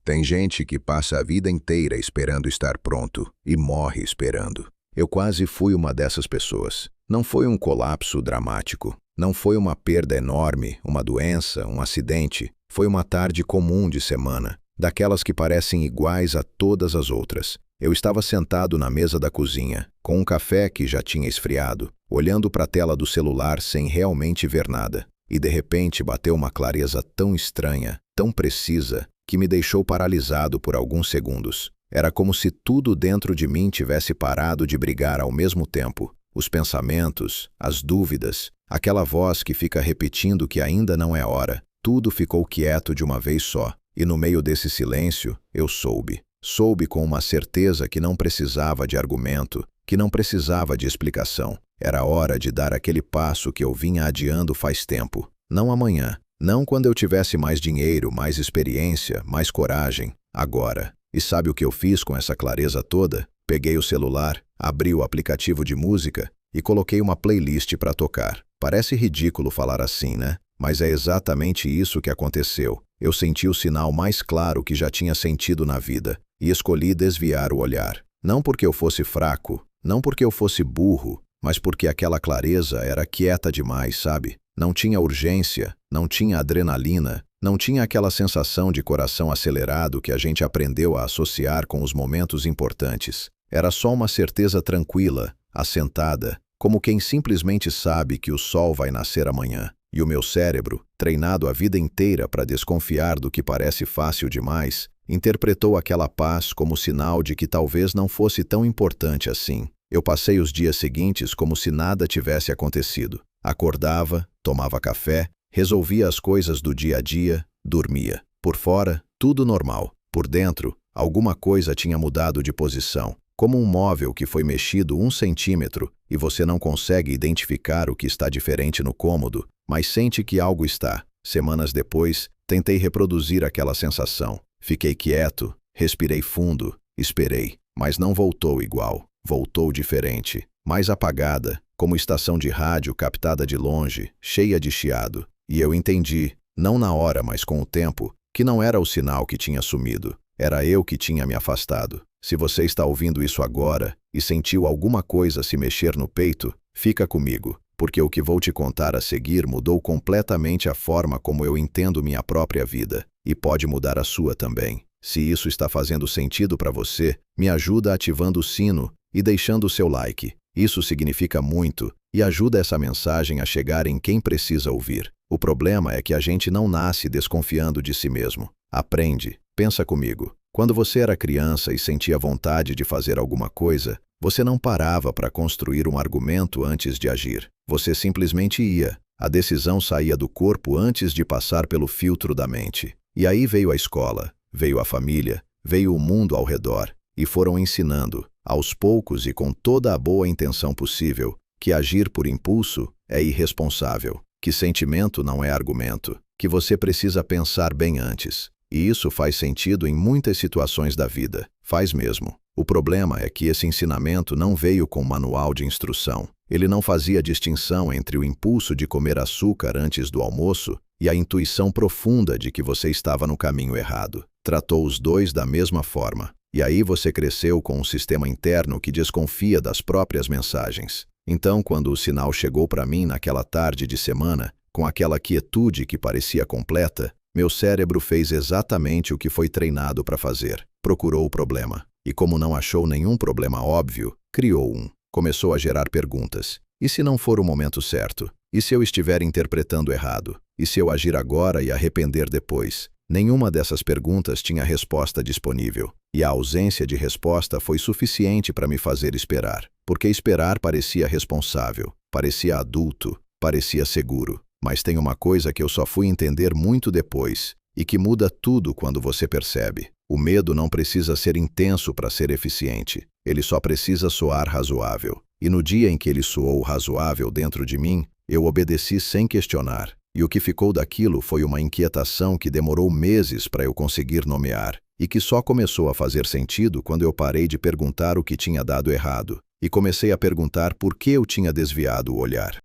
Tem gente que passa a vida inteira esperando estar pronto e morre esperando. Eu quase fui uma dessas pessoas. Não foi um colapso dramático. Não foi uma perda enorme, uma doença, um acidente. Foi uma tarde comum de semana, daquelas que parecem iguais a todas as outras. Eu estava sentado na mesa da cozinha, com um café que já tinha esfriado, olhando para a tela do celular sem realmente ver nada. E de repente bateu uma clareza tão estranha, tão precisa, que me deixou paralisado por alguns segundos. Era como se tudo dentro de mim tivesse parado de brigar ao mesmo tempo. Os pensamentos, as dúvidas, aquela voz que fica repetindo que ainda não é hora. Tudo ficou quieto de uma vez só. E no meio desse silêncio, eu soube. Soube com uma certeza que não precisava de argumento, que não precisava de explicação. Era hora de dar aquele passo que eu vinha adiando faz tempo. Não amanhã, não quando eu tivesse mais dinheiro, mais experiência, mais coragem. Agora. E sabe o que eu fiz com essa clareza toda? Peguei o celular, abri o aplicativo de música e coloquei uma playlist para tocar. Parece ridículo falar assim, né? Mas é exatamente isso que aconteceu. Eu senti o sinal mais claro que já tinha sentido na vida e escolhi desviar o olhar. Não porque eu fosse fraco, não porque eu fosse burro, mas porque aquela clareza era quieta demais, sabe? Não tinha urgência, não tinha adrenalina, não tinha aquela sensação de coração acelerado que a gente aprendeu a associar com os momentos importantes. Era só uma certeza tranquila, assentada, como quem simplesmente sabe que o sol vai nascer amanhã. E o meu cérebro, treinado a vida inteira para desconfiar do que parece fácil demais, interpretou aquela paz como sinal de que talvez não fosse tão importante assim. Eu passei os dias seguintes como se nada tivesse acontecido. Acordava, tomava café, resolvia as coisas do dia a dia, dormia. Por fora, tudo normal. Por dentro, alguma coisa tinha mudado de posição, como um móvel que foi mexido 1 centímetro e você não consegue identificar o que está diferente no cômodo, mas sente que algo está. Semanas depois, tentei reproduzir aquela sensação. Fiquei quieto, respirei fundo, esperei, mas não voltou igual. Voltou diferente, mais apagada, como estação de rádio captada de longe, cheia de chiado. E eu entendi, não na hora, mas com o tempo, que não era o sinal que tinha sumido. Era eu que tinha me afastado. Se você está ouvindo isso agora e sentiu alguma coisa se mexer no peito, fica comigo, porque o que vou te contar a seguir mudou completamente a forma como eu entendo minha própria vida, e pode mudar a sua também. Se isso está fazendo sentido para você, me ajuda ativando o sino e deixando o seu like. Isso significa muito e ajuda essa mensagem a chegar em quem precisa ouvir. O problema é que a gente não nasce desconfiando de si mesmo. Aprende. Pensa comigo. Quando você era criança e sentia vontade de fazer alguma coisa, você não parava para construir um argumento antes de agir. Você simplesmente ia. A decisão saía do corpo antes de passar pelo filtro da mente. E aí veio a escola, veio a família, veio o mundo ao redor e foram ensinando, aos poucos e com toda a boa intenção possível, que agir por impulso é irresponsável, que sentimento não é argumento, que você precisa pensar bem antes. E isso faz sentido em muitas situações da vida. Faz mesmo. O problema é que esse ensinamento não veio com manual de instrução. Ele não fazia distinção entre o impulso de comer açúcar antes do almoço e a intuição profunda de que você estava no caminho errado. Tratou os dois da mesma forma. E aí você cresceu com um sistema interno que desconfia das próprias mensagens. Então, quando o sinal chegou para mim naquela tarde de semana, com aquela quietude que parecia completa, meu cérebro fez exatamente o que foi treinado para fazer. Procurou o problema. E como não achou nenhum problema óbvio, criou um. Começou a gerar perguntas. E se não for o momento certo? E se eu estiver interpretando errado? E se eu agir agora e arrepender depois? Nenhuma dessas perguntas tinha resposta disponível. E a ausência de resposta foi suficiente para me fazer esperar. Porque esperar parecia responsável, parecia adulto, parecia seguro. Mas tem uma coisa que eu só fui entender muito depois, e que muda tudo quando você percebe. O medo não precisa ser intenso para ser eficiente. Ele só precisa soar razoável. E no dia em que ele soou razoável dentro de mim, eu obedeci sem questionar. E o que ficou daquilo foi uma inquietação que demorou meses para eu conseguir nomear, e que só começou a fazer sentido quando eu parei de perguntar o que tinha dado errado, e comecei a perguntar por que eu tinha desviado o olhar.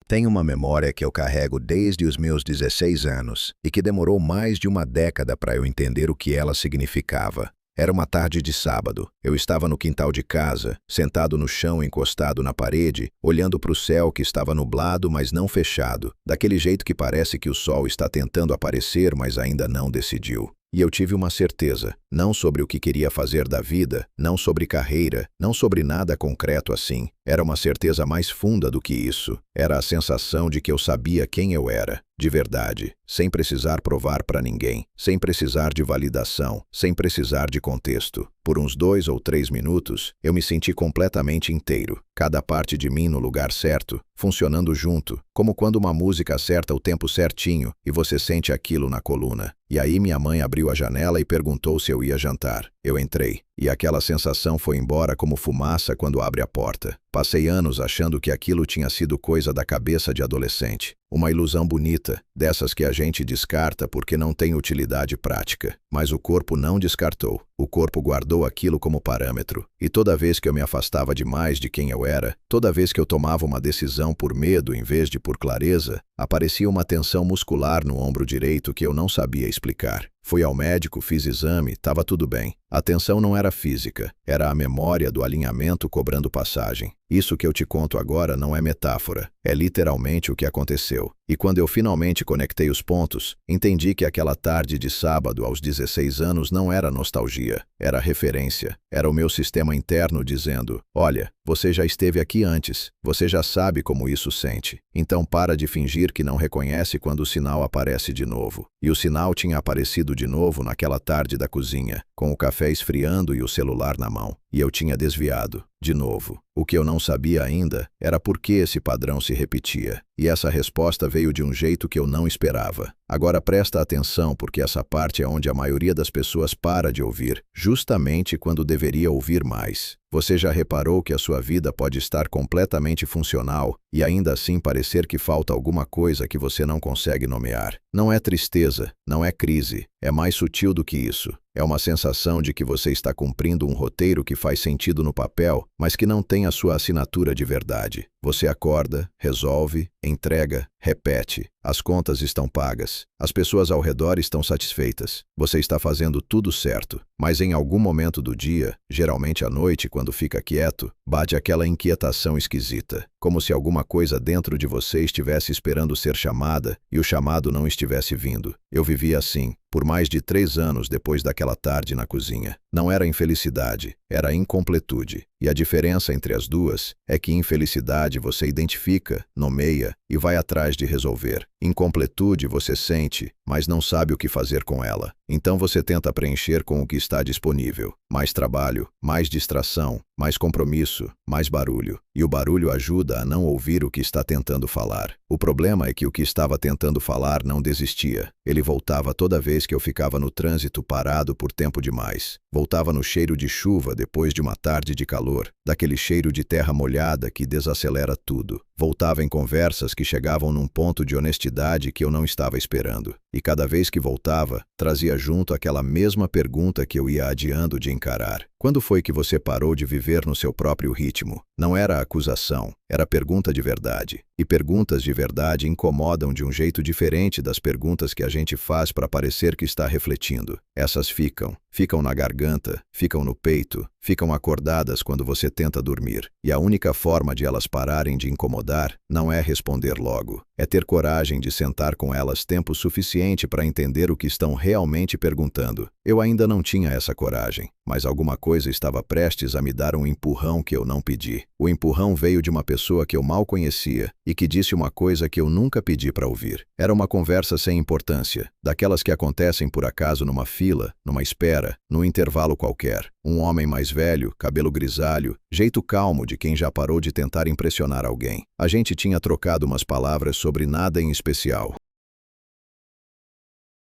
Tenho uma memória que eu carrego desde os meus 16 anos e que demorou mais de uma década para eu entender o que ela significava. Era uma tarde de sábado. Eu estava no quintal de casa, sentado no chão encostado na parede, olhando para o céu que estava nublado, mas não fechado, daquele jeito que parece que o sol está tentando aparecer, mas ainda não decidiu. E eu tive uma certeza, não sobre o que queria fazer da vida, não sobre carreira, não sobre nada concreto assim. Era uma certeza mais funda do que isso. Era a sensação de que eu sabia quem eu era, de verdade, sem precisar provar para ninguém, sem precisar de validação, sem precisar de contexto. Por uns 2 ou 3 minutos, eu me senti completamente inteiro, cada parte de mim no lugar certo, funcionando junto, como quando uma música acerta o tempo certinho e você sente aquilo na coluna. E aí minha mãe abriu a janela e perguntou se eu ia jantar. Eu entrei, e aquela sensação foi embora como fumaça quando abre a porta. Passei anos achando que aquilo tinha sido coisa da cabeça de adolescente. Uma ilusão bonita, dessas que a gente descarta porque não tem utilidade prática. Mas o corpo não descartou. O corpo guardou aquilo como parâmetro. E toda vez que eu me afastava demais de quem eu era, toda vez que eu tomava uma decisão por medo em vez de por clareza, aparecia uma tensão muscular no ombro direito que eu não sabia explicar. Fui ao médico, fiz exame, estava tudo bem. A tensão não era física, era a memória do alinhamento cobrando passagem. Isso que eu te conto agora não é metáfora, é literalmente o que aconteceu. E quando eu finalmente conectei os pontos, entendi que aquela tarde de sábado aos 16 anos não era nostalgia, era referência. Era o meu sistema interno dizendo, olha, você já esteve aqui antes, você já sabe como isso sente. Então para de fingir que não reconhece quando o sinal aparece de novo. E o sinal tinha aparecido de novo naquela tarde da cozinha, com o café esfriando e o celular na mão. E eu tinha desviado, de novo. O que eu não sabia ainda era por que esse padrão se repetia. E essa resposta veio de um jeito que eu não esperava. Agora presta atenção porque essa parte é onde a maioria das pessoas para de ouvir, justamente quando deveria ouvir mais. Você já reparou que a sua vida pode estar completamente funcional e ainda assim parecer que falta alguma coisa que você não consegue nomear? Não é tristeza, não é crise, é mais sutil do que isso. É uma sensação de que você está cumprindo um roteiro que faz sentido no papel, mas que não tem a sua assinatura de verdade. Você acorda, resolve, entrega, repete. As contas estão pagas. As pessoas ao redor estão satisfeitas. Você está fazendo tudo certo. Mas em algum momento do dia, geralmente à noite, quando fica quieto, bate aquela inquietação esquisita. Como se alguma coisa dentro de você estivesse esperando ser chamada e o chamado não estivesse vindo. Eu vivi assim, por mais de 3 anos depois daquela tarde na cozinha. Não era infelicidade, era incompletude. E a diferença entre as duas é que infelicidade você identifica, nomeia e vai atrás de resolver. Incompletude você sente, mas não sabe o que fazer com ela. Então você tenta preencher com o que está disponível. Mais trabalho, mais distração, mais compromisso, mais barulho. E o barulho ajuda a não ouvir o que está tentando falar. O problema é que o que estava tentando falar não desistia. Ele voltava toda vez que eu ficava no trânsito parado por tempo demais. Voltava no cheiro de chuva depois de uma tarde de calor, daquele cheiro de terra molhada que desacelera tudo. Voltava em conversas que chegavam num ponto de honestidade que eu não estava esperando. E cada vez que voltava, trazia junto aquela mesma pergunta que eu ia adiando de encarar. Quando foi que você parou de viver no seu próprio ritmo? Não era acusação, era pergunta de verdade. E perguntas de verdade incomodam de um jeito diferente das perguntas que a gente faz para parecer que está refletindo. Essas ficam na garganta, ficam no peito, ficam acordadas quando você tenta dormir. E a única forma de elas pararem de incomodar não é responder logo. É ter coragem de sentar com elas tempo suficiente para entender o que estão realmente perguntando. Eu ainda não tinha essa coragem, mas alguma coisa estava prestes a me dar um empurrão que eu não pedi. O empurrão veio de uma pessoa que eu mal conhecia e que disse uma coisa que eu nunca pedi para ouvir. Era uma conversa sem importância, daquelas que acontecem por acaso numa fila, numa espera, num intervalo qualquer. Um homem mais velho, cabelo grisalho, jeito calmo de quem já parou de tentar impressionar alguém. A gente tinha trocado umas palavras sobre nada em especial.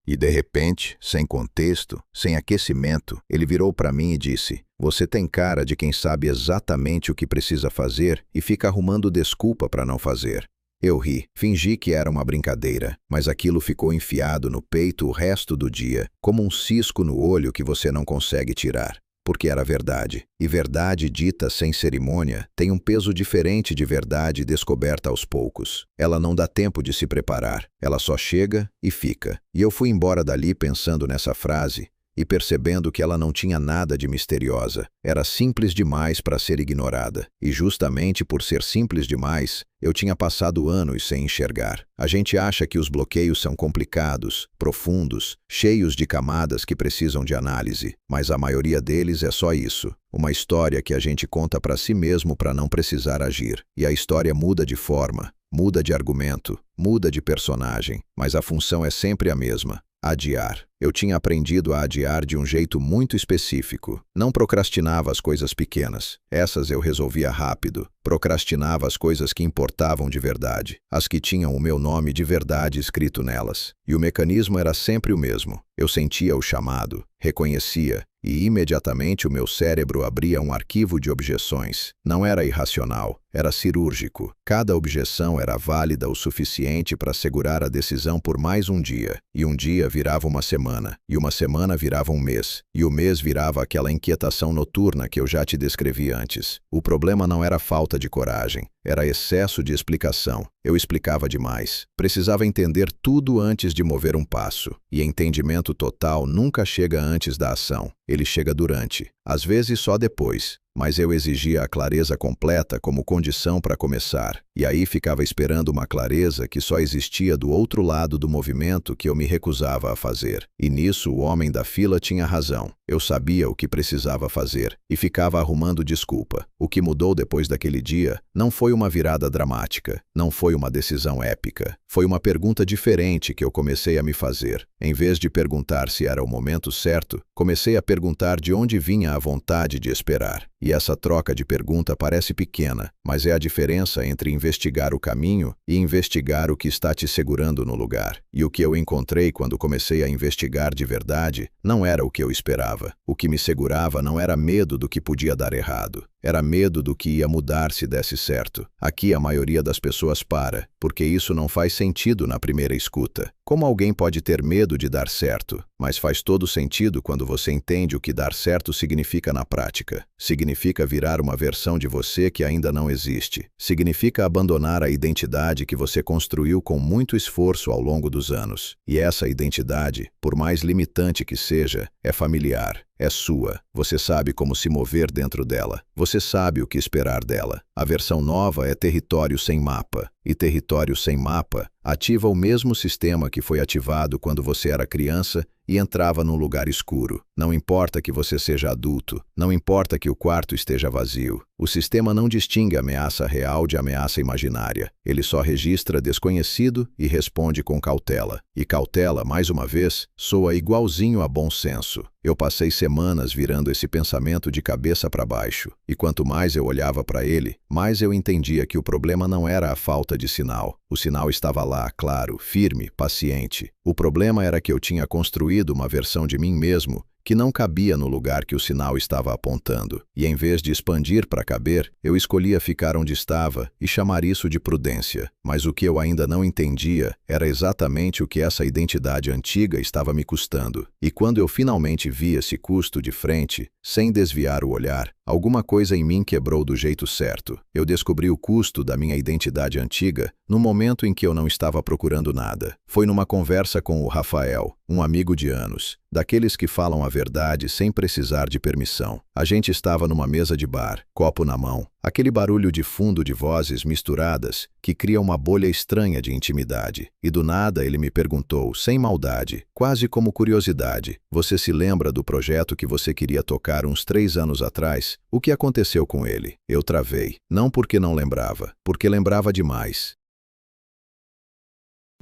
E de repente, sem contexto, sem aquecimento, ele virou para mim e disse: "Você tem cara de quem sabe exatamente o que precisa fazer e fica arrumando desculpa para não fazer." Eu ri, fingi que era uma brincadeira, mas aquilo ficou enfiado no peito o resto do dia, como um cisco no olho que você não consegue tirar. porque era verdade. E verdade dita sem cerimônia tem um peso diferente de verdade descoberta aos poucos. Ela não dá tempo de se preparar, ela só chega e fica. E eu fui embora dali pensando nessa frase e percebendo que ela não tinha nada de misteriosa. Era simples demais para ser ignorada. E justamente por ser simples demais, eu tinha passado anos sem enxergar. A gente acha que os bloqueios são complicados, profundos, cheios de camadas que precisam de análise, mas a maioria deles é só isso. Uma história que a gente conta para si mesmo para não precisar agir. E a história muda de forma, muda de argumento, muda de personagem, mas a função é sempre a mesma: adiar. Eu tinha aprendido a adiar de um jeito muito específico. Não procrastinava as coisas pequenas. Essas eu resolvia rápido. Procrastinava as coisas que importavam de verdade, as que tinham o meu nome de verdade escrito nelas. E o mecanismo era sempre o mesmo. Eu sentia o chamado, reconhecia, e imediatamente o meu cérebro abria um arquivo de objeções. Não era irracional, era cirúrgico. Cada objeção era válida o suficiente para segurar a decisão por mais um dia. E um dia virava uma semana, e uma semana virava um mês, e o mês virava aquela inquietação noturna que eu já te descrevi antes. O problema não era falta de coragem, era excesso de explicação. Eu explicava demais. Precisava entender tudo antes de mover um passo. E entendimento total nunca chega antes da ação. Ele chega durante, às vezes só depois. Mas eu exigia a clareza completa como condição para começar. E aí ficava esperando uma clareza que só existia do outro lado do movimento que eu me recusava a fazer. E nisso o homem da fila tinha razão. Eu sabia o que precisava fazer e ficava arrumando desculpa. O que mudou depois daquele dia não foi uma virada dramática, não foi uma decisão épica. Foi uma pergunta diferente que eu comecei a me fazer. Em vez de perguntar se era o momento certo, comecei a perguntar de onde vinha a vontade de esperar. E essa troca de pergunta parece pequena, mas é a diferença entre investigar o caminho e investigar o que está te segurando no lugar. E o que eu encontrei quando comecei a investigar de verdade não era o que eu esperava. O que me segurava não era medo do que podia dar errado. Era medo do que ia mudar se desse certo. Aqui a maioria das pessoas para, porque isso não faz sentido na primeira escuta. Como alguém pode ter medo de dar certo? Mas faz todo sentido quando você entende o que dar certo significa na prática. Significa virar uma versão de você que ainda não existe. Significa abandonar a identidade que você construiu com muito esforço ao longo dos anos. E essa identidade, por mais limitante que seja, é familiar. É sua. Você sabe como se mover dentro dela. Você sabe o que esperar dela. A versão nova é território sem mapa. E território sem mapa ativa o mesmo sistema que foi ativado quando você era criança e entrava num lugar escuro. Não importa que você seja adulto, não importa que o quarto esteja vazio. O sistema não distingue ameaça real de ameaça imaginária. Ele só registra desconhecido e responde com cautela. E cautela, mais uma vez, soa igualzinho a bom senso. Eu passei semanas virando esse pensamento de cabeça para baixo. E quanto mais eu olhava para ele, mais eu entendia que o problema não era a falta de sinal. O sinal estava lá, claro, firme, paciente. O problema era que eu tinha construído uma versão de mim mesmo que não cabia no lugar que o sinal estava apontando. E em vez de expandir para caber, eu escolhia ficar onde estava e chamar isso de prudência. Mas o que eu ainda não entendia era exatamente o que essa identidade antiga estava me custando. E quando eu finalmente vi esse custo de frente, sem desviar o olhar, alguma coisa em mim quebrou do jeito certo. Eu descobri o custo da minha identidade antiga no momento em que eu não estava procurando nada. Foi numa conversa com o Rafael, um amigo de anos, daqueles que falam a verdade sem precisar de permissão. A gente estava numa mesa de bar, copo na mão, aquele barulho de fundo de vozes misturadas que cria uma bolha estranha de intimidade. E do nada ele me perguntou, sem maldade, quase como curiosidade: "Você se lembra do projeto que você queria tocar uns 3 anos atrás? O que aconteceu com ele?" Eu travei. Não porque não lembrava, porque lembrava demais.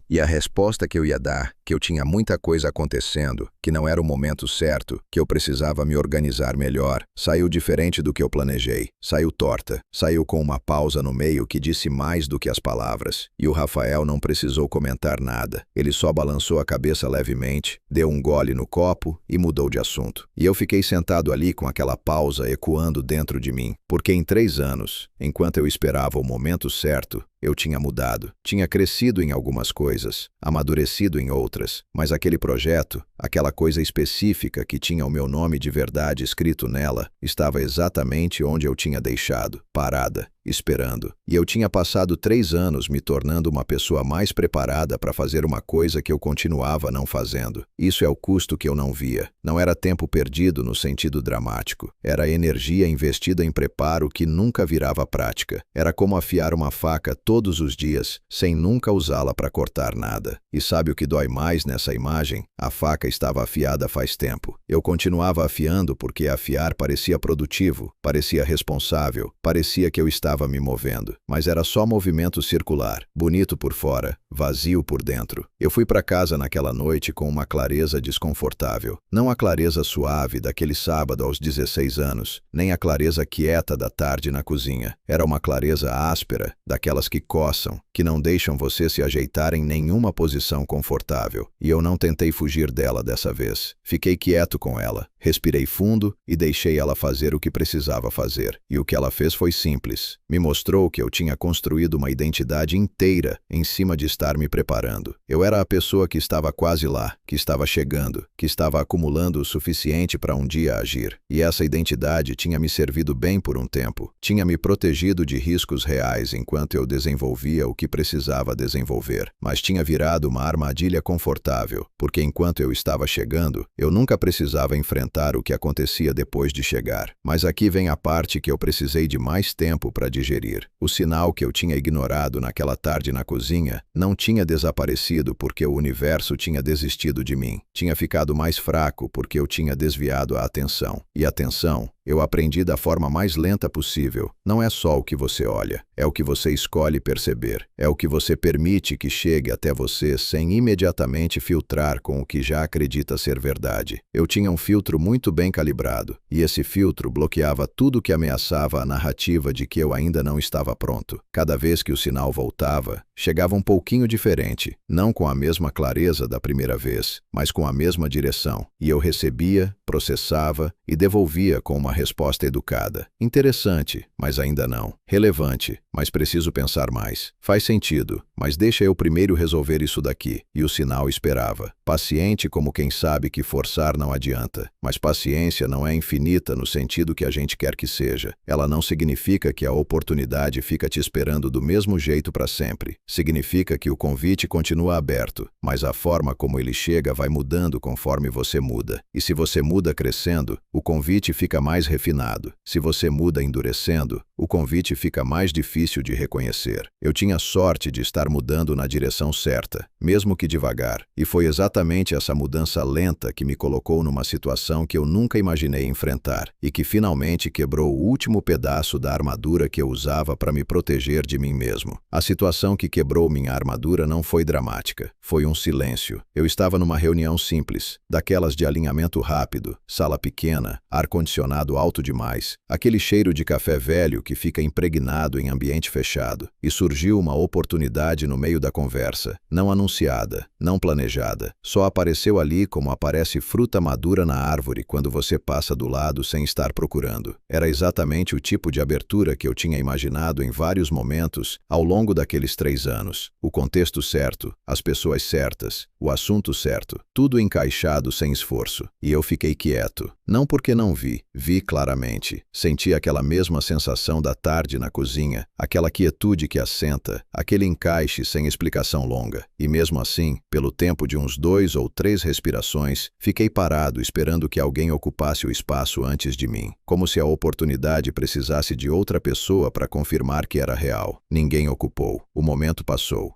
E a resposta que eu ia dar, que eu tinha muita coisa acontecendo, que não era o momento certo, que eu precisava me organizar melhor, saiu diferente do que eu planejei. Saiu torta. Saiu com uma pausa no meio que disse mais do que as palavras. E o Rafael não precisou comentar nada. Ele só balançou a cabeça levemente, deu um gole no copo e mudou de assunto. E eu fiquei sentado ali com aquela pausa ecoando dentro de mim. Porque em 3 anos, enquanto eu esperava o momento certo, eu tinha mudado. Tinha crescido em algumas coisas, amadurecido em outras. outras, mas aquele projeto, aquela coisa específica que tinha o meu nome de verdade escrito nela, estava exatamente onde eu tinha deixado, parada, esperando. E eu tinha passado 3 anos me tornando uma pessoa mais preparada para fazer uma coisa que eu continuava não fazendo. Isso é o custo que eu não via. Não era tempo perdido no sentido dramático. Era energia investida em preparo que nunca virava prática. Era como afiar uma faca todos os dias, sem nunca usá-la para cortar nada. E sabe o que dói mais nessa imagem? A faca estava afiada faz tempo. Eu continuava afiando porque afiar parecia produtivo, parecia responsável, parecia que eu estava me movendo, mas era só movimento circular, bonito por fora, vazio por dentro. Eu fui para casa naquela noite com uma clareza desconfortável. Não a clareza suave daquele sábado aos 16 anos, nem a clareza quieta da tarde na cozinha. Era uma clareza áspera, daquelas que coçam, que não deixam você se ajeitar em nenhuma posição confortável. E eu não tentei fugir dela dessa vez. Fiquei quieto com ela, respirei fundo e deixei ela fazer o que precisava fazer. E o que ela fez foi simples. Me mostrou que eu tinha construído uma identidade inteira em cima de estar me preparando. Eu era a pessoa que estava quase lá, que estava chegando, que estava acumulando o suficiente para um dia agir. E essa identidade tinha me servido bem por um tempo. Tinha me protegido de riscos reais enquanto eu desenvolvia o que precisava desenvolver. Mas tinha virado uma armadilha confortável, porque enquanto eu estava chegando, eu nunca precisava enfrentar o que acontecia depois de chegar. Mas aqui vem a parte que eu precisei de mais tempo para digerir. O sinal que eu tinha ignorado naquela tarde na cozinha não tinha desaparecido porque o universo tinha desistido de mim. Tinha ficado mais fraco porque eu tinha desviado a atenção. E atenção, eu aprendi da forma mais lenta possível. Não é só o que você olha, é o que você escolhe perceber. É o que você permite que chegue até você sem imediatamente filtrar com o que já acredita ser verdade. Eu tinha um filtro muito bem calibrado, e esse filtro bloqueava tudo que ameaçava a narrativa de que eu ainda não estava pronto. Cada vez que o sinal voltava, chegava um pouquinho diferente, não com a mesma clareza da primeira vez, mas com a mesma direção. E eu recebia, processava e devolvia com uma resposta educada. Interessante, mas ainda não. Relevante, mas preciso pensar mais. Faz sentido, mas deixa eu primeiro resolver isso daqui. E o sinal esperava. Paciente como quem sabe que forçar não adianta. Mas paciência não é infinita no sentido que a gente quer que seja. Ela não significa que a oportunidade fica te esperando do mesmo jeito para sempre. Significa que o convite continua aberto, mas a forma como ele chega vai mudando conforme você muda. E se você muda crescendo, o convite fica mais refinado. Se você muda endurecendo, o convite fica mais difícil de reconhecer. Eu tinha sorte de estar mudando na direção certa, mesmo que devagar, e foi exatamente essa mudança lenta que me colocou numa situação que eu nunca imaginei enfrentar e que finalmente quebrou o último pedaço da armadura que eu usava para me proteger de mim mesmo. A situação que quebrou minha armadura não foi dramática, foi um silêncio. Eu estava numa reunião simples, daquelas de alinhamento rápido, sala pequena, ar-condicionado alto demais, aquele cheiro de café velho que fica impregnado em ambiente fechado. E surgiu uma oportunidade no meio da conversa, não anunciada, não planejada. Só apareceu ali como aparece fruta madura na árvore quando você passa do lado sem estar procurando. Era exatamente o tipo de abertura que eu tinha imaginado em vários momentos ao longo daqueles 3 anos. O contexto certo, as pessoas certas, o assunto certo, tudo encaixado sem esforço. E eu fiquei quieto. Não porque não vi claramente. Senti aquela mesma sensação da tarde na cozinha, aquela quietude que assenta, aquele encaixe sem explicação longa. E mesmo assim, pelo tempo de uns 2 ou 3 respirações, fiquei parado esperando que alguém ocupasse o espaço antes de mim, como se a oportunidade precisasse de outra pessoa para confirmar que era real. Ninguém ocupou. O momento passou.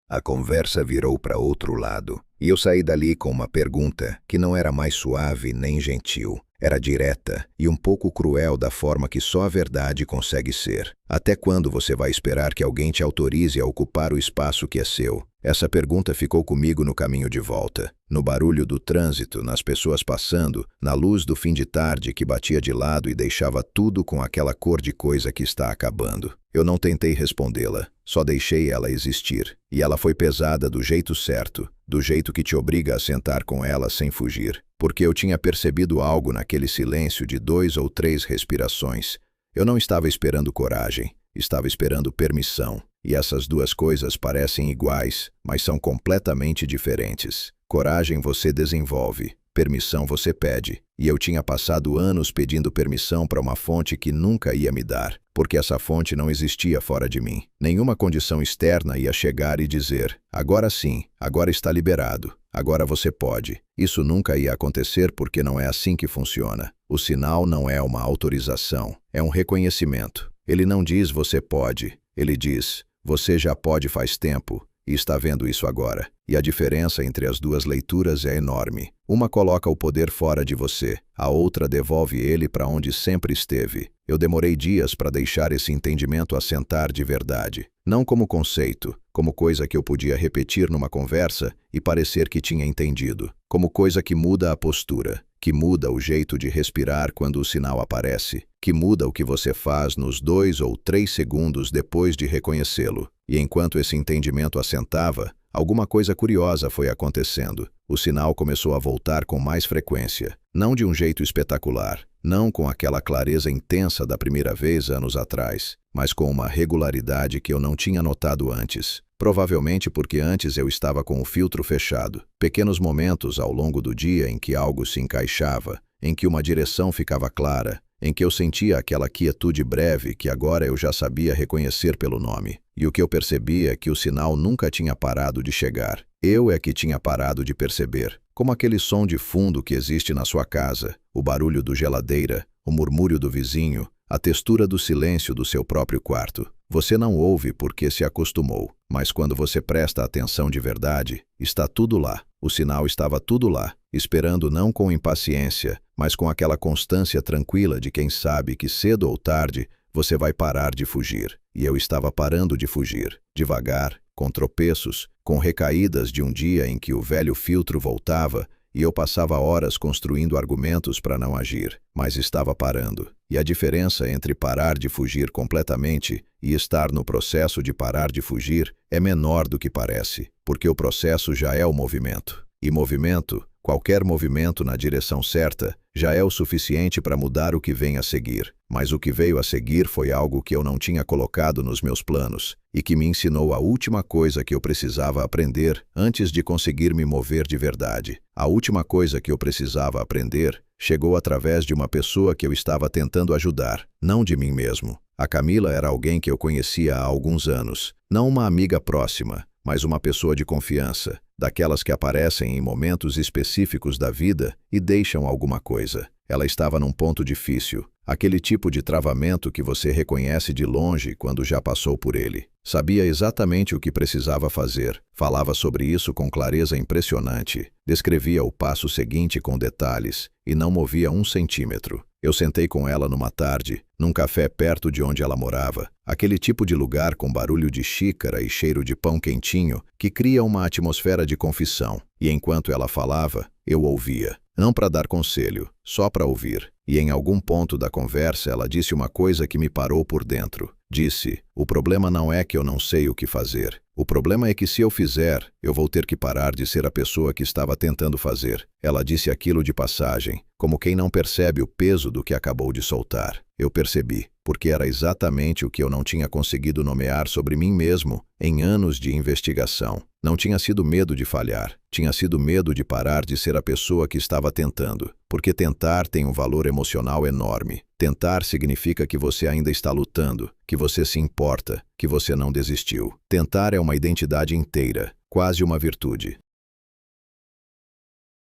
A conversa virou para outro lado, e eu saí dali com uma pergunta que não era mais suave nem gentil. Era direta e um pouco cruel da forma que só a verdade consegue ser. Até quando você vai esperar que alguém te autorize a ocupar o espaço que é seu? Essa pergunta ficou comigo no caminho de volta, no barulho do trânsito, nas pessoas passando, na luz do fim de tarde que batia de lado e deixava tudo com aquela cor de coisa que está acabando. Eu não tentei respondê-la, só deixei ela existir. E ela foi pesada do jeito certo, do jeito que te obriga a sentar com ela sem fugir. Porque eu tinha percebido algo naquele silêncio de 2 ou 3 respirações. Eu não estava esperando coragem, estava esperando permissão. E essas duas coisas parecem iguais, mas são completamente diferentes. Coragem você desenvolve, permissão você pede. E eu tinha passado anos pedindo permissão para uma fonte que nunca ia me dar, porque essa fonte não existia fora de mim. Nenhuma condição externa ia chegar e dizer: agora sim, agora está liberado, agora você pode. Isso nunca ia acontecer porque não é assim que funciona. O sinal não é uma autorização, é um reconhecimento. Ele não diz você pode, ele diz você já pode faz tempo. E está vendo isso agora. E a diferença entre as duas leituras é enorme. Uma coloca o poder fora de você, a outra devolve ele para onde sempre esteve. Eu demorei dias para deixar esse entendimento assentar de verdade. Não como conceito, como coisa que eu podia repetir numa conversa e parecer que tinha entendido. Como coisa que muda a postura, que muda o jeito de respirar quando o sinal aparece, que muda o que você faz nos 2 ou 3 segundos depois de reconhecê-lo. E enquanto esse entendimento assentava, alguma coisa curiosa foi acontecendo. O sinal começou a voltar com mais frequência. Não de um jeito espetacular, não com aquela clareza intensa da primeira vez anos atrás, mas com uma regularidade que eu não tinha notado antes. Provavelmente porque antes eu estava com o filtro fechado. Pequenos momentos ao longo do dia em que algo se encaixava, em que uma direção ficava clara, em que eu sentia aquela quietude breve que agora eu já sabia reconhecer pelo nome. E o que eu percebi é que o sinal nunca tinha parado de chegar. Eu é que tinha parado de perceber. Como aquele som de fundo que existe na sua casa, o barulho do geladeira, o murmúrio do vizinho, a textura do silêncio do seu próprio quarto. Você não ouve porque se acostumou, mas quando você presta atenção de verdade, está tudo lá. O sinal estava tudo lá, esperando não com impaciência, mas com aquela constância tranquila de quem sabe que cedo ou tarde você vai parar de fugir. E eu estava parando de fugir, devagar, com tropeços, com recaídas de um dia em que o velho filtro voltava e eu passava horas construindo argumentos para não agir, mas estava parando. E a diferença entre parar de fugir completamente e estar no processo de parar de fugir é menor do que parece, porque o processo já é o movimento. E movimento, qualquer movimento na direção certa, já é o suficiente para mudar o que vem a seguir. Mas o que veio a seguir foi algo que eu não tinha colocado nos meus planos e que me ensinou a última coisa que eu precisava aprender antes de conseguir me mover de verdade. A última coisa que eu precisava aprender chegou através de uma pessoa que eu estava tentando ajudar, não de mim mesmo. A Camila era alguém que eu conhecia há alguns anos, não uma amiga próxima, mas uma pessoa de confiança, daquelas que aparecem em momentos específicos da vida e deixam alguma coisa. Ela estava num ponto difícil, aquele tipo de travamento que você reconhece de longe quando já passou por ele. Sabia exatamente o que precisava fazer, falava sobre isso com clareza impressionante, descrevia o passo seguinte com detalhes e não movia 1 centímetro. Eu sentei com ela numa tarde, num café perto de onde ela morava, aquele tipo de lugar com barulho de xícara e cheiro de pão quentinho que cria uma atmosfera de confissão. E enquanto ela falava, eu ouvia. Não para dar conselho, só para ouvir. E em algum ponto da conversa ela disse uma coisa que me parou por dentro. Disse: o problema não é que eu não sei o que fazer. O problema é que se eu fizer, eu vou ter que parar de ser a pessoa que estava tentando fazer. Ela disse aquilo de passagem, como quem não percebe o peso do que acabou de soltar. Eu percebi, porque era exatamente o que eu não tinha conseguido nomear sobre mim mesmo em anos de investigação. Não tinha sido medo de falhar, tinha sido medo de parar de ser a pessoa que estava tentando, porque tentar tem um valor emocional enorme. Tentar significa que você ainda está lutando, que você se importa, que você não desistiu. Tentar é uma identidade inteira, quase uma virtude.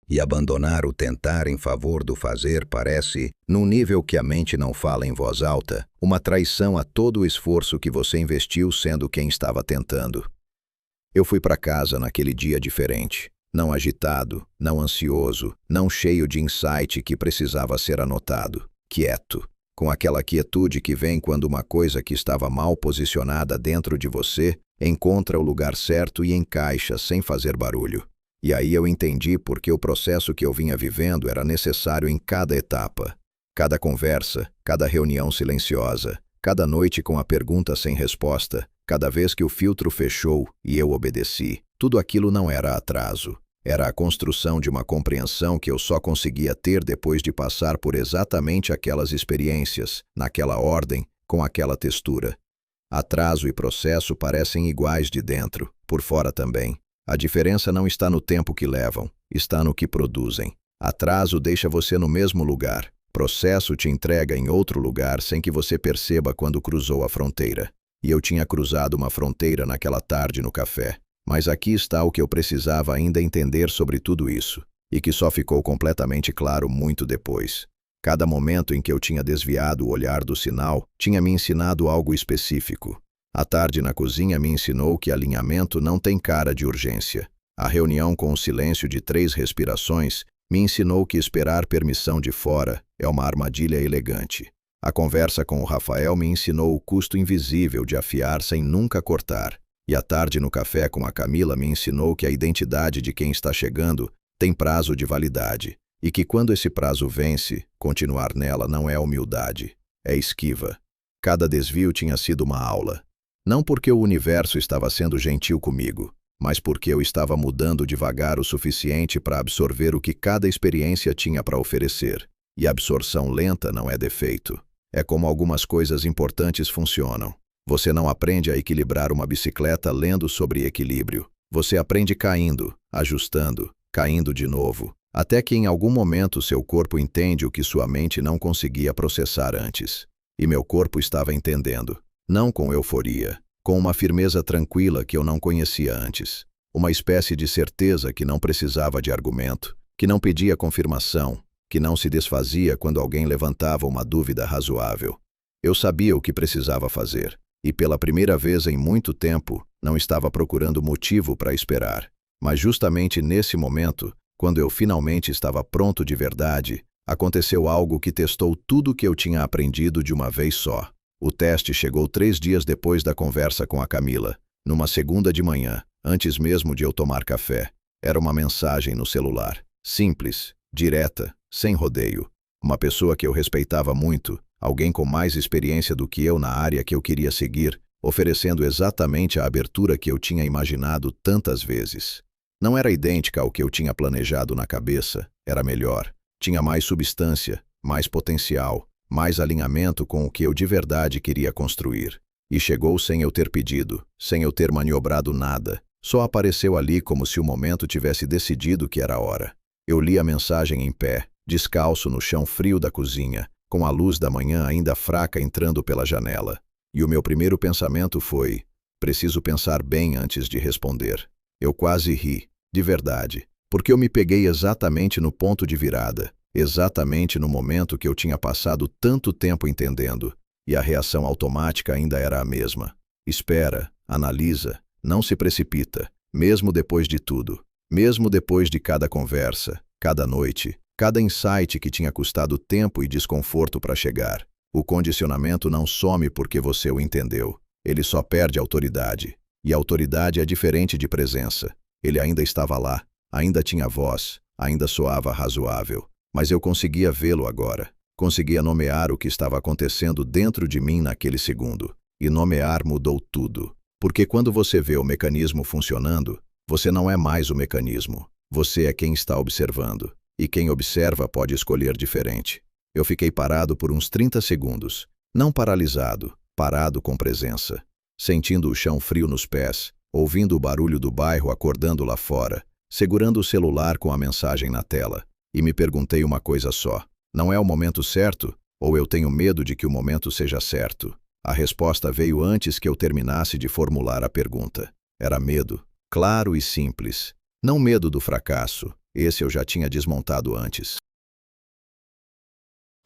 E abandonar o tentar em favor do fazer parece, num nível que a mente não fala em voz alta, uma traição a todo o esforço que você investiu sendo quem estava tentando. Eu fui para casa naquele dia diferente, não agitado, não ansioso, não cheio de insight que precisava ser anotado, quieto, com aquela quietude que vem quando uma coisa que estava mal posicionada dentro de você encontra o lugar certo e encaixa sem fazer barulho. E aí eu entendi porque o processo que eu vinha vivendo era necessário em cada etapa. Cada conversa, cada reunião silenciosa, cada noite com a pergunta sem resposta, cada vez que o filtro fechou e eu obedeci. Tudo aquilo não era atraso. Era a construção de uma compreensão que eu só conseguia ter depois de passar por exatamente aquelas experiências, naquela ordem, com aquela textura. Atraso e processo parecem iguais de dentro, por fora também. A diferença não está no tempo que levam, está no que produzem. Atraso deixa você no mesmo lugar. Processo te entrega em outro lugar sem que você perceba quando cruzou a fronteira. E eu tinha cruzado uma fronteira naquela tarde no café. Mas aqui está o que eu precisava ainda entender sobre tudo isso, e que só ficou completamente claro muito depois. Cada momento em que eu tinha desviado o olhar do sinal tinha me ensinado algo específico. A tarde na cozinha me ensinou que alinhamento não tem cara de urgência. A reunião com o silêncio de 3 respirações me ensinou que esperar permissão de fora é uma armadilha elegante. A conversa com o Rafael me ensinou o custo invisível de afiar sem nunca cortar. E a tarde no café com a Camila me ensinou que a identidade de quem está chegando tem prazo de validade. E que quando esse prazo vence, continuar nela não é humildade, é esquiva. Cada desvio tinha sido uma aula. Não porque o universo estava sendo gentil comigo, mas porque eu estava mudando devagar o suficiente para absorver o que cada experiência tinha para oferecer. E a absorção lenta não é defeito. É como algumas coisas importantes funcionam. Você não aprende a equilibrar uma bicicleta lendo sobre equilíbrio. Você aprende caindo, ajustando, caindo de novo, até que em algum momento seu corpo entende o que sua mente não conseguia processar antes. E meu corpo estava entendendo, não com euforia, com uma firmeza tranquila que eu não conhecia antes. Uma espécie de certeza que não precisava de argumento, que não pedia confirmação, que não se desfazia quando alguém levantava uma dúvida razoável. Eu sabia o que precisava fazer, e pela primeira vez em muito tempo, não estava procurando motivo para esperar. Mas justamente nesse momento, quando eu finalmente estava pronto de verdade, aconteceu algo que testou tudo o que eu tinha aprendido de uma vez só. O teste chegou 3 dias depois da conversa com a Camila, numa segunda de manhã, antes mesmo de eu tomar café. Era uma mensagem no celular, simples, direta, sem rodeio. Uma pessoa que eu respeitava muito, alguém com mais experiência do que eu na área que eu queria seguir, oferecendo exatamente a abertura que eu tinha imaginado tantas vezes. Não era idêntica ao que eu tinha planejado na cabeça, era melhor. Tinha mais substância, mais potencial, mais alinhamento com o que eu de verdade queria construir. E chegou sem eu ter pedido, sem eu ter maniobrado nada. Só apareceu ali como se o momento tivesse decidido que era a hora. Eu li a mensagem em pé, descalço no chão frio da cozinha, com a luz da manhã ainda fraca entrando pela janela. E o meu primeiro pensamento foi: preciso pensar bem antes de responder. Eu quase ri, de verdade, porque eu me peguei exatamente no ponto de virada, exatamente no momento que eu tinha passado tanto tempo entendendo, e a reação automática ainda era a mesma. Espera, analisa, não se precipita, mesmo depois de tudo, mesmo depois de cada conversa, cada noite, cada insight que tinha custado tempo e desconforto para chegar. O condicionamento não some porque você o entendeu, ele só perde autoridade. E a autoridade é diferente de presença. Ele ainda estava lá, ainda tinha voz, ainda soava razoável. Mas eu conseguia vê-lo agora. Conseguia nomear o que estava acontecendo dentro de mim naquele segundo. E nomear mudou tudo. Porque quando você vê o mecanismo funcionando, você não é mais o mecanismo. Você é quem está observando. E quem observa pode escolher diferente. Eu fiquei parado por uns 30 segundos. Não paralisado, parado com presença. Sentindo o chão frio nos pés, ouvindo o barulho do bairro acordando lá fora, segurando o celular com a mensagem na tela. E me perguntei uma coisa só: não é o momento certo? Ou eu tenho medo de que o momento seja certo? A resposta veio antes que eu terminasse de formular a pergunta. Era medo, claro e simples. Não medo do fracasso, esse eu já tinha desmontado antes.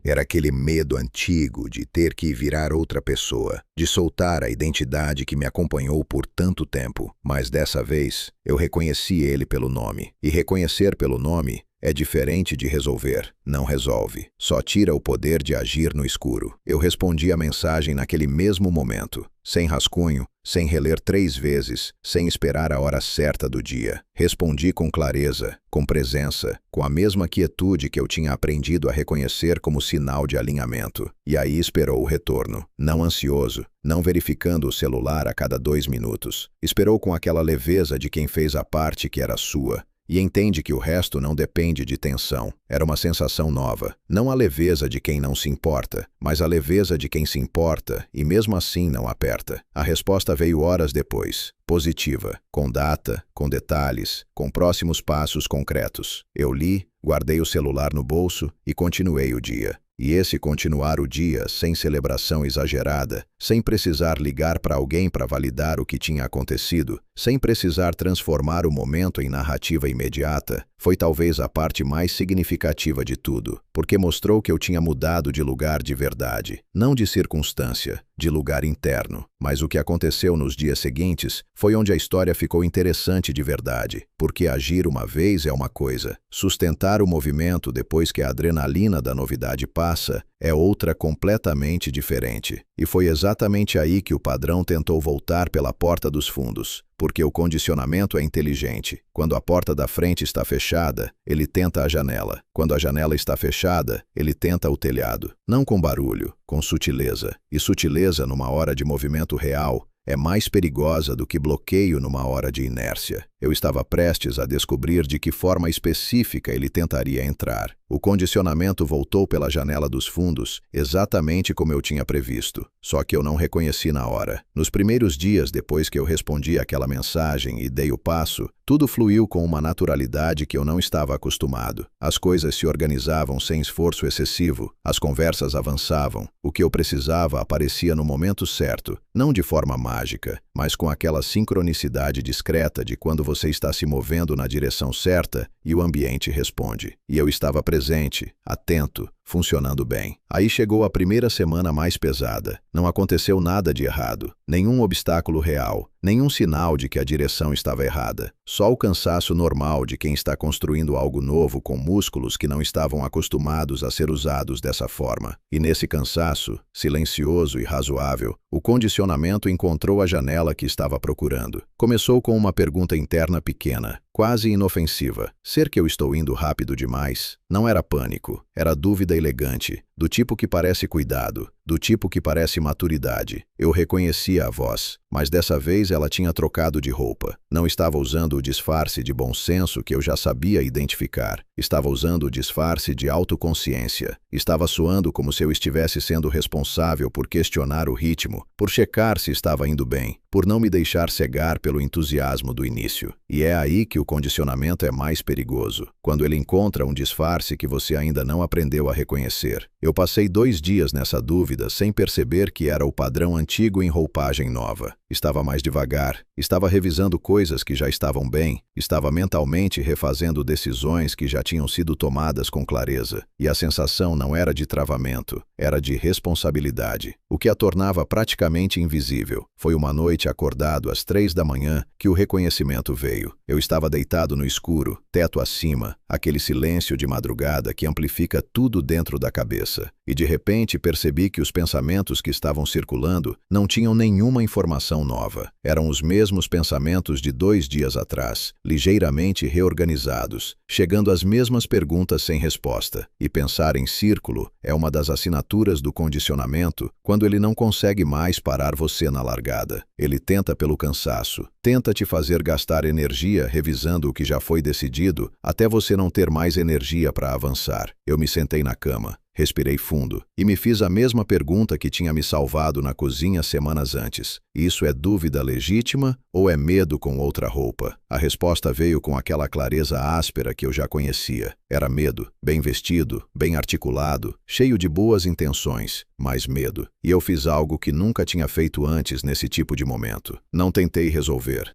Era aquele medo antigo de ter que virar outra pessoa, de soltar a identidade que me acompanhou por tanto tempo. Mas dessa vez, eu reconheci ele pelo nome. E reconhecer pelo nome é diferente de resolver. Não resolve. Só tira o poder de agir no escuro. Eu respondi a mensagem naquele mesmo momento, sem rascunho, sem reler 3 vezes, sem esperar a hora certa do dia. Respondi com clareza, com presença, com a mesma quietude que eu tinha aprendido a reconhecer como sinal de alinhamento. E aí esperou o retorno, não ansioso, não verificando o celular a cada 2 minutos. Esperou com aquela leveza de quem fez a parte que era sua. e entende que o resto não depende de tensão. Era uma sensação nova. Não a leveza de quem não se importa, mas a leveza de quem se importa e mesmo assim não aperta. A resposta veio horas depois. Positiva, com data, com detalhes, com próximos passos concretos. Eu li, guardei o celular no bolso e continuei o dia. E esse continuar o dia sem celebração exagerada, sem precisar ligar para alguém para validar o que tinha acontecido, sem precisar transformar o momento em narrativa imediata, foi talvez a parte mais significativa de tudo, porque mostrou que eu tinha mudado de lugar de verdade, não de circunstância, de lugar interno. Mas o que aconteceu nos dias seguintes foi onde a história ficou interessante de verdade, porque agir uma vez é uma coisa, sustentar o movimento depois que a adrenalina da novidade passa é outra completamente diferente. E foi exatamente aí que o padrão tentou voltar pela porta dos fundos, porque o condicionamento é inteligente. Quando a porta da frente está fechada, ele tenta a janela. Quando a janela está fechada, ele tenta o telhado. Não com barulho, com sutileza. E sutileza numa hora de movimento real é mais perigosa do que bloqueio numa hora de inércia. Eu estava prestes a descobrir de que forma específica ele tentaria entrar. O condicionamento voltou pela janela dos fundos, exatamente como eu tinha previsto, só que eu não reconheci na hora. Nos primeiros dias depois que eu respondi aquela mensagem e dei o passo, tudo fluiu com uma naturalidade que eu não estava acostumado. As coisas se organizavam sem esforço excessivo, as conversas avançavam, o que eu precisava aparecia no momento certo, não de forma mágica, mas com aquela sincronicidade discreta de quando você está se movendo na direção certa e o ambiente responde. E eu estava presente, atento, funcionando bem. Aí chegou a primeira semana mais pesada. Não aconteceu nada de errado, nenhum obstáculo real, nenhum sinal de que a direção estava errada. Só o cansaço normal de quem está construindo algo novo com músculos que não estavam acostumados a ser usados dessa forma. E nesse cansaço, silencioso e razoável, o condicionamento encontrou a janela que estava procurando. Começou com uma pergunta interna pequena, quase inofensiva. Ser que eu estou indo rápido demais? Não era pânico, era dúvida elegante, do tipo que parece cuidado, do tipo que parece maturidade. Eu reconhecia a voz, mas dessa vez ela tinha trocado de roupa. Não estava usando o disfarce de bom senso que eu já sabia identificar. Estava usando o disfarce de autoconsciência. Estava soando como se eu estivesse sendo responsável por questionar o ritmo, por checar se estava indo bem, por não me deixar cegar pelo entusiasmo do início. E é aí que o condicionamento é mais perigoso, quando ele encontra um disfarce que você ainda não aprendeu a reconhecer. Eu passei 2 dias nessa dúvida sem perceber que era o padrão antigo em roupagem nova. Estava mais devagar, estava revisando coisas que já estavam bem, estava mentalmente refazendo decisões que já tinham sido tomadas com clareza. E a sensação não era de travamento, era de responsabilidade, o que a tornava praticamente invisível. Foi uma noite acordado às 3 da manhã que o reconhecimento veio. Eu estava deitado no escuro, teto acima, aquele silêncio de madrugada que amplifica tudo dentro da cabeça. E de repente percebi que os pensamentos que estavam circulando não tinham nenhuma informação nova. Eram os mesmos pensamentos de 2 dias atrás, ligeiramente reorganizados, chegando às mesmas perguntas sem resposta. E pensar em círculo é uma das assinaturas do condicionamento quando ele não consegue mais parar você na largada. Ele tenta pelo cansaço, tenta te fazer gastar energia revisando o que já foi decidido até você não ter mais energia para avançar. Eu me sentei na cama. Respirei fundo e me fiz a mesma pergunta que tinha me salvado na cozinha semanas antes. Isso é dúvida legítima ou é medo com outra roupa? A resposta veio com aquela clareza áspera que eu já conhecia. Era medo, bem vestido, bem articulado, cheio de boas intenções, mas medo. E eu fiz algo que nunca tinha feito antes nesse tipo de momento. Não tentei resolver.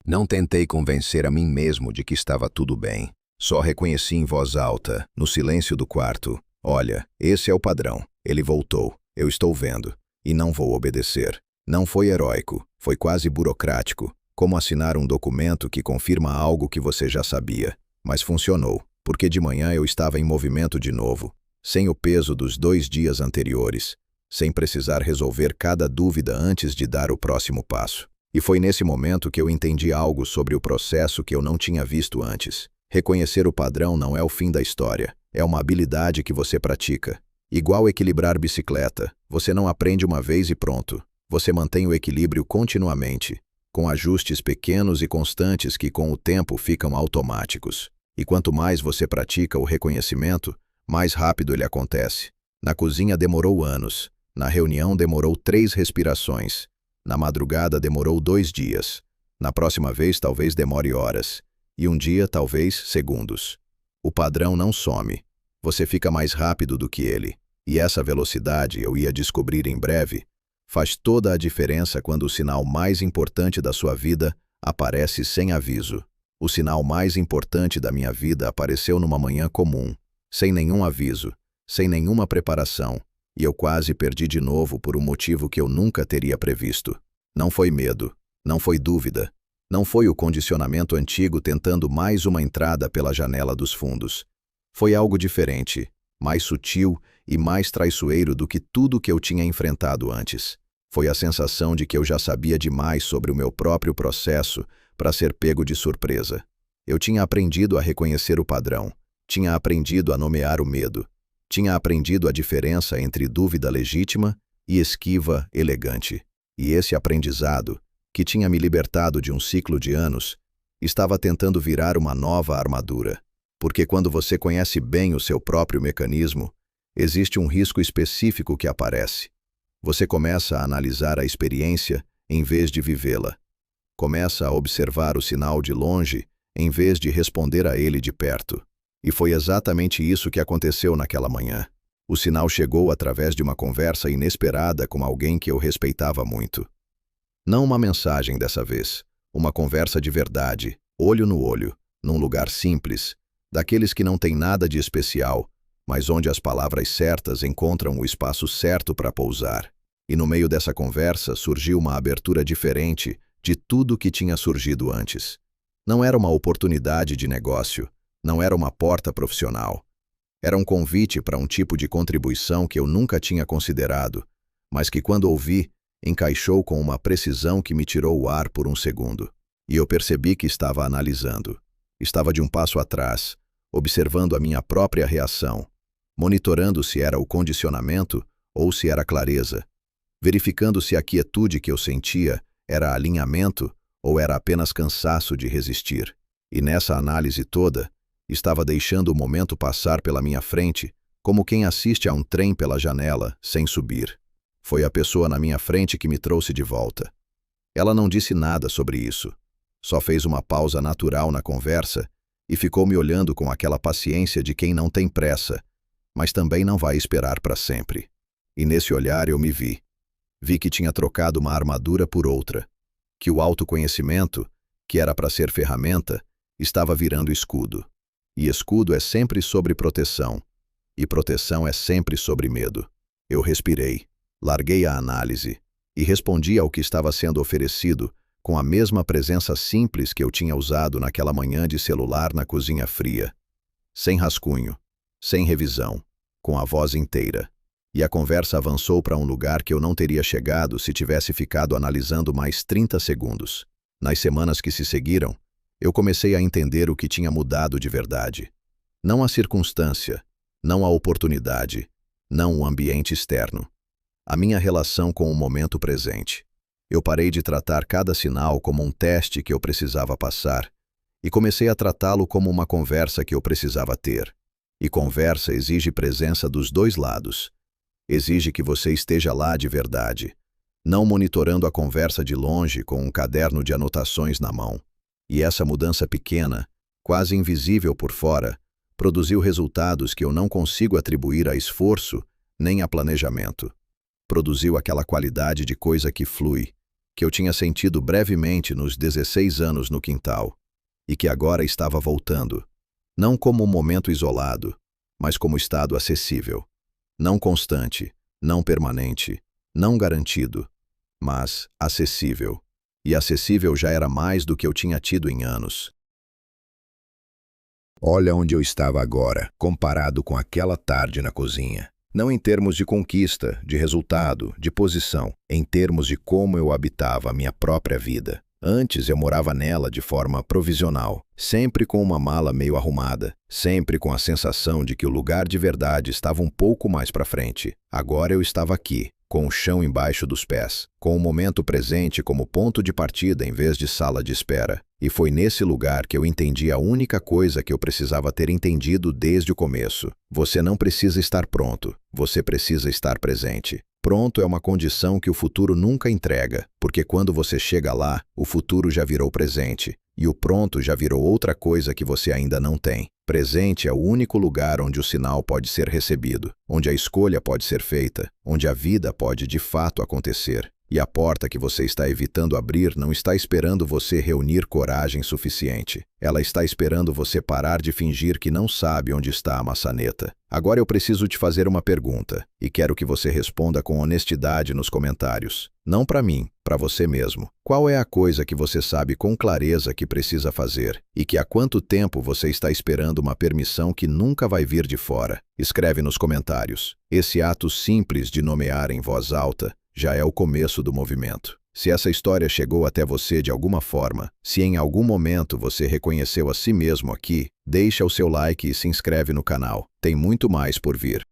Não tentei convencer a mim mesmo de que estava tudo bem. Só reconheci em voz alta, no silêncio do quarto: olha, esse é o padrão. Ele voltou. Eu estou vendo. E não vou obedecer. Não foi heróico. Foi quase burocrático. Como assinar um documento que confirma algo que você já sabia. Mas funcionou, porque de manhã eu estava em movimento de novo, sem o peso dos 2 dias anteriores, sem precisar resolver cada dúvida antes de dar o próximo passo. E foi nesse momento que eu entendi algo sobre o processo que eu não tinha visto antes. Reconhecer o padrão não é o fim da história, é uma habilidade que você pratica. Igual equilibrar bicicleta, você não aprende uma vez e pronto. Você mantém o equilíbrio continuamente. com ajustes pequenos e constantes que com o tempo ficam automáticos. E quanto mais você pratica o reconhecimento, mais rápido ele acontece. Na cozinha demorou anos, na reunião demorou 3 respirações, na madrugada demorou 2 dias, na próxima vez talvez demore horas, e um dia talvez segundos. O padrão não some, você fica mais rápido do que ele, e essa velocidade, eu ia descobrir em breve, faz toda a diferença quando o sinal mais importante da sua vida aparece sem aviso. O sinal mais importante da minha vida apareceu numa manhã comum, sem nenhum aviso, sem nenhuma preparação, e eu quase perdi de novo por um motivo que eu nunca teria previsto. Não foi medo, não foi dúvida, não foi o condicionamento antigo tentando mais uma entrada pela janela dos fundos. Foi algo diferente, mais sutil e mais traiçoeiro do que tudo que eu tinha enfrentado antes. Foi a sensação de que eu já sabia demais sobre o meu próprio processo para ser pego de surpresa. Eu tinha aprendido a reconhecer o padrão, tinha aprendido a nomear o medo, tinha aprendido a diferença entre dúvida legítima e esquiva elegante. E esse aprendizado, que tinha me libertado de um ciclo de anos, estava tentando virar uma nova armadura. Porque quando você conhece bem o seu próprio mecanismo, existe um risco específico que aparece. Você começa a analisar a experiência em vez de vivê-la. Começa a observar o sinal de longe em vez de responder a ele de perto. E foi exatamente isso que aconteceu naquela manhã. O sinal chegou através de uma conversa inesperada com alguém que eu respeitava muito. Não uma mensagem dessa vez, uma conversa de verdade, olho no olho, num lugar simples, daqueles que não tem nada de especial, mas onde as palavras certas encontram o espaço certo para pousar. E no meio dessa conversa surgiu uma abertura diferente de tudo que tinha surgido antes. Não era uma oportunidade de negócio, não era uma porta profissional. Era um convite para um tipo de contribuição que eu nunca tinha considerado, mas que quando ouvi, encaixou com uma precisão que me tirou o ar por um segundo. E eu percebi que estava analisando. Estava de um passo atrás, observando a minha própria reação, monitorando se era o condicionamento ou se era clareza, verificando se a quietude que eu sentia era alinhamento ou era apenas cansaço de resistir. E nessa análise toda, estava deixando o momento passar pela minha frente, como quem assiste a um trem pela janela, sem subir. Foi a pessoa na minha frente que me trouxe de volta. Ela não disse nada sobre isso, só fez uma pausa natural na conversa e ficou me olhando com aquela paciência de quem não tem pressa, mas também não vai esperar para sempre. E nesse olhar eu me vi. Vi que tinha trocado uma armadura por outra, que o autoconhecimento, que era para ser ferramenta, estava virando escudo. E escudo é sempre sobre proteção, e proteção é sempre sobre medo. Eu respirei, larguei a análise e respondi ao que estava sendo oferecido com a mesma presença simples que eu tinha usado naquela manhã de celular na cozinha fria. Sem rascunho, sem revisão, com a voz inteira. E a conversa avançou para um lugar que eu não teria chegado se tivesse ficado analisando mais 30 segundos. Nas semanas que se seguiram, eu comecei a entender o que tinha mudado de verdade. Não a circunstância, não a oportunidade, não o ambiente externo. A minha relação com o momento presente. Eu parei de tratar cada sinal como um teste que eu precisava passar e comecei a tratá-lo como uma conversa que eu precisava ter. E conversa exige presença dos dois lados. Exige que você esteja lá de verdade, não monitorando a conversa de longe com um caderno de anotações na mão. E essa mudança pequena, quase invisível por fora, produziu resultados que eu não consigo atribuir a esforço nem a planejamento. Produziu aquela qualidade de coisa que flui, que eu tinha sentido brevemente nos 16 anos no quintal, e que agora estava voltando, não como um momento isolado, mas como estado acessível. Não constante, não permanente, não garantido, mas acessível. E acessível já era mais do que eu tinha tido em anos. Olha onde eu estava agora, comparado com aquela tarde na cozinha. Não em termos de conquista, de resultado, de posição, em termos de como eu habitava a minha própria vida. Antes eu morava nela de forma provisional, sempre com uma mala meio arrumada, sempre com a sensação de que o lugar de verdade estava um pouco mais para frente. Agora eu estava aqui, com o chão embaixo dos pés, com o momento presente como ponto de partida em vez de sala de espera. E foi nesse lugar que eu entendi a única coisa que eu precisava ter entendido desde o começo. Você não precisa estar pronto, você precisa estar presente. Pronto é uma condição que o futuro nunca entrega, porque quando você chega lá, o futuro já virou presente, e o pronto já virou outra coisa que você ainda não tem. Presente é o único lugar onde o sinal pode ser recebido, onde a escolha pode ser feita, onde a vida pode de fato acontecer. E a porta que você está evitando abrir não está esperando você reunir coragem suficiente. Ela está esperando você parar de fingir que não sabe onde está a maçaneta. Agora eu preciso te fazer uma pergunta, e quero que você responda com honestidade nos comentários. Não para mim, para você mesmo. Qual é a coisa que você sabe com clareza que precisa fazer, e que há quanto tempo você está esperando uma permissão que nunca vai vir de fora? Escreve nos comentários. Esse ato simples de nomear em voz alta já é o começo do movimento. Se essa história chegou até você de alguma forma, se em algum momento você reconheceu a si mesmo aqui, deixa o seu like e se inscreve no canal. Tem muito mais por vir.